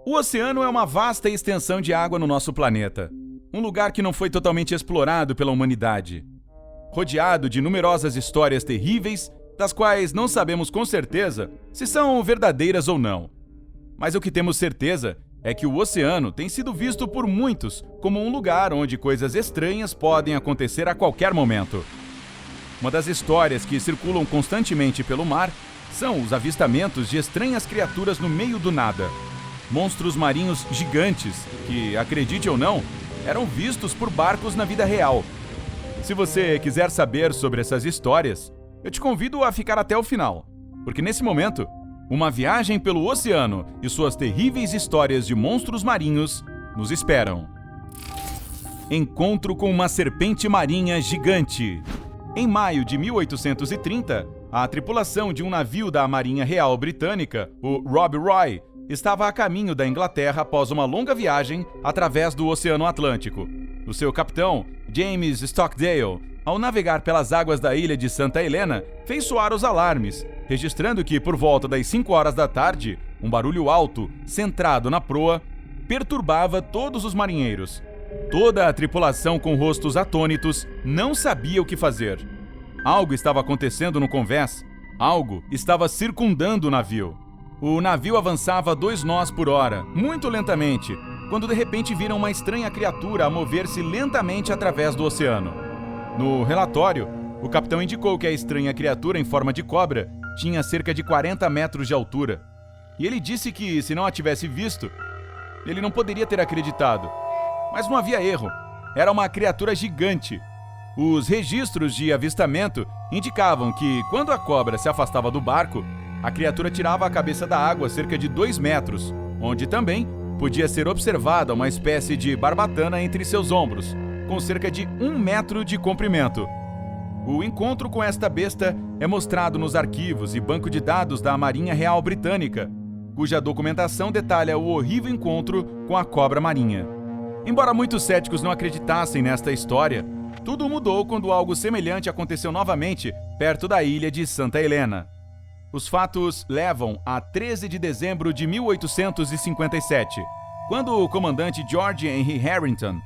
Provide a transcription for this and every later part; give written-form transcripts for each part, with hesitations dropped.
O oceano é uma vasta extensão de água no nosso planeta, um lugar que não foi totalmente explorado pela humanidade. Rodeado de numerosas histórias terríveis, das quais não sabemos com certeza se são verdadeiras ou não. Mas o que temos certeza é que o oceano tem sido visto por muitos como um lugar onde coisas estranhas podem acontecer a qualquer momento. Uma das histórias que circulam constantemente pelo mar são os avistamentos de estranhas criaturas no meio do nada. Monstros marinhos gigantes que, acredite ou não, eram vistos por barcos na vida real. Se você quiser saber sobre essas histórias, eu te convido a ficar até o final, porque nesse momento, uma viagem pelo oceano e suas terríveis histórias de monstros marinhos nos esperam. Encontro com uma serpente marinha gigante. Em maio de 1830, a tripulação de um navio da Marinha Real Britânica, o Rob Roy, estava a caminho da Inglaterra após uma longa viagem através do Oceano Atlântico. O seu capitão, James Stockdale, ao navegar pelas águas da ilha de Santa Helena, fez soar os alarmes, registrando que, por volta das 5 horas da tarde, um barulho alto, centrado na proa, perturbava todos os marinheiros. Toda a tripulação, com rostos atônitos, não sabia o que fazer. Algo estava acontecendo no convés. Algo estava circundando o navio. O navio avançava 2 nós por hora, muito lentamente, quando de repente viram uma estranha criatura a mover-se lentamente através do oceano. No relatório, o capitão indicou que a estranha criatura em forma de cobra tinha cerca de 40 metros de altura. E ele disse que, se não a tivesse visto, ele não poderia ter acreditado. Mas não havia erro. Era uma criatura gigante. Os registros de avistamento indicavam que, quando a cobra se afastava do barco, a criatura tirava a cabeça da água cerca de 2 metros, onde também podia ser observada uma espécie de barbatana entre seus ombros, com cerca de 1 metro de comprimento. O encontro com esta besta é mostrado nos arquivos e banco de dados da Marinha Real Britânica, cuja documentação detalha o horrível encontro com a cobra marinha. Embora muitos céticos não acreditassem nesta história, tudo mudou quando algo semelhante aconteceu novamente perto da ilha de Santa Helena. Os fatos levam a 13 de dezembro de 1857, quando o comandante George Henry Harrington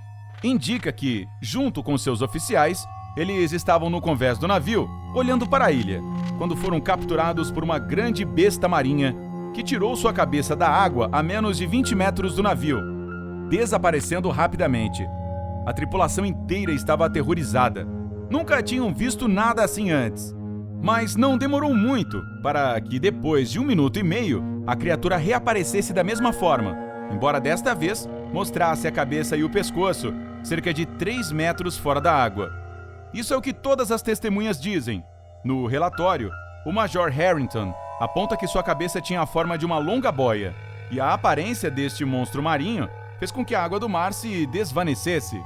indica que, junto com seus oficiais, eles estavam no convés do navio, olhando para a ilha, quando foram capturados por uma grande besta marinha que tirou sua cabeça da água a menos de 20 metros do navio, desaparecendo rapidamente. A tripulação inteira estava aterrorizada. Nunca tinham visto nada assim antes. Mas não demorou muito para que, depois de 1 minuto e meio, a criatura reaparecesse da mesma forma, embora desta vez mostrasse a cabeça e o pescoço cerca de 3 metros fora da água. Isso é o que todas as testemunhas dizem. No relatório, o Major Harrington aponta que sua cabeça tinha a forma de uma longa boia, e a aparência deste monstro marinho fez com que a água do mar se desvanecesse.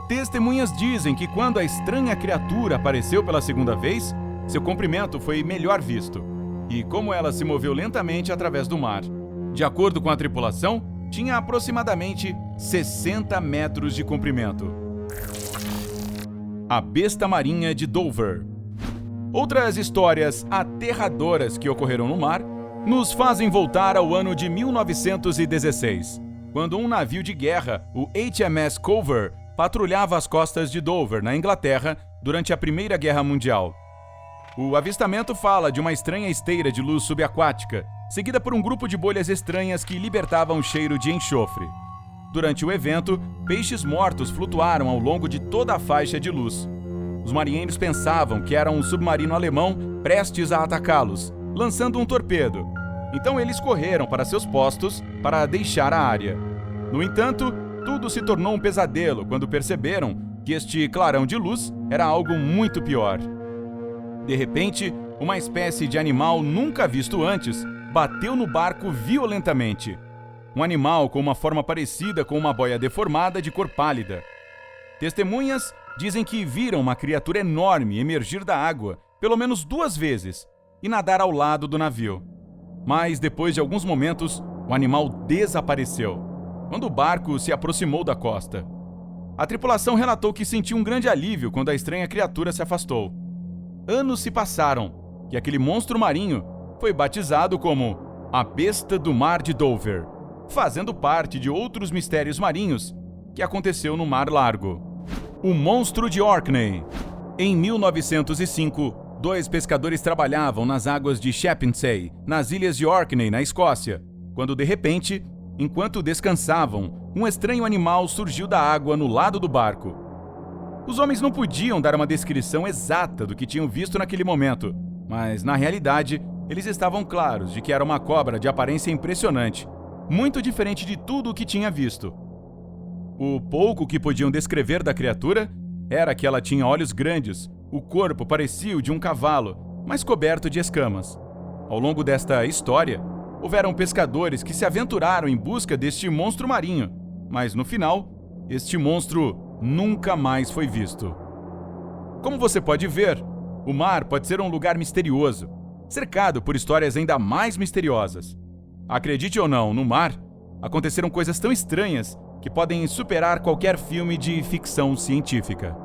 Testemunhas dizem que quando a estranha criatura apareceu pela segunda vez, seu comprimento foi melhor visto, e como ela se moveu lentamente através do mar. De acordo com a tripulação, tinha aproximadamente 60 metros de comprimento. A besta marinha de Dover. Outras histórias aterradoras que ocorreram no mar nos fazem voltar ao ano de 1916, quando um navio de guerra, o HMS Culver, patrulhava as costas de Dover, na Inglaterra, durante a Primeira Guerra Mundial. O avistamento fala de uma estranha esteira de luz subaquática, seguida por um grupo de bolhas estranhas que libertavam um cheiro de enxofre. Durante o evento, peixes mortos flutuaram ao longo de toda a faixa de luz. Os marinheiros pensavam que era um submarino alemão prestes a atacá-los, lançando um torpedo. Então eles correram para seus postos para deixar a área. No entanto, tudo se tornou um pesadelo quando perceberam que este clarão de luz era algo muito pior. De repente, uma espécie de animal nunca visto antes bateu no barco violentamente. Um animal com uma forma parecida com uma boia deformada de cor pálida. Testemunhas dizem que viram uma criatura enorme emergir da água pelo menos 2 vezes e nadar ao lado do navio. Mas depois de alguns momentos, o animal desapareceu, quando o barco se aproximou da costa. A tripulação relatou que sentiu um grande alívio quando a estranha criatura se afastou. Anos se passaram, e aquele monstro marinho foi batizado como a Besta do Mar de Dover. fazendo parte de outros mistérios marinhos que aconteceu no Mar Largo. O monstro de Orkney. Em 1905, 2 pescadores trabalhavam nas águas de Shepsey, nas ilhas de Orkney, na Escócia, quando de repente, enquanto descansavam, um estranho animal surgiu da água no lado do barco. Os homens não podiam dar uma descrição exata do que tinham visto naquele momento, mas, na realidade, eles estavam claros de que era uma cobra de aparência impressionante, muito diferente de tudo o que tinha visto. O pouco que podiam descrever da criatura era que ela tinha olhos grandes, o corpo parecia o de um cavalo, mas coberto de escamas. Ao longo desta história, houveram pescadores que se aventuraram em busca deste monstro marinho, mas no final, este monstro nunca mais foi visto. Como você pode ver, o mar pode ser um lugar misterioso, cercado por histórias ainda mais misteriosas. Acredite ou não, no mar, aconteceram coisas tão estranhas que podem superar qualquer filme de ficção científica.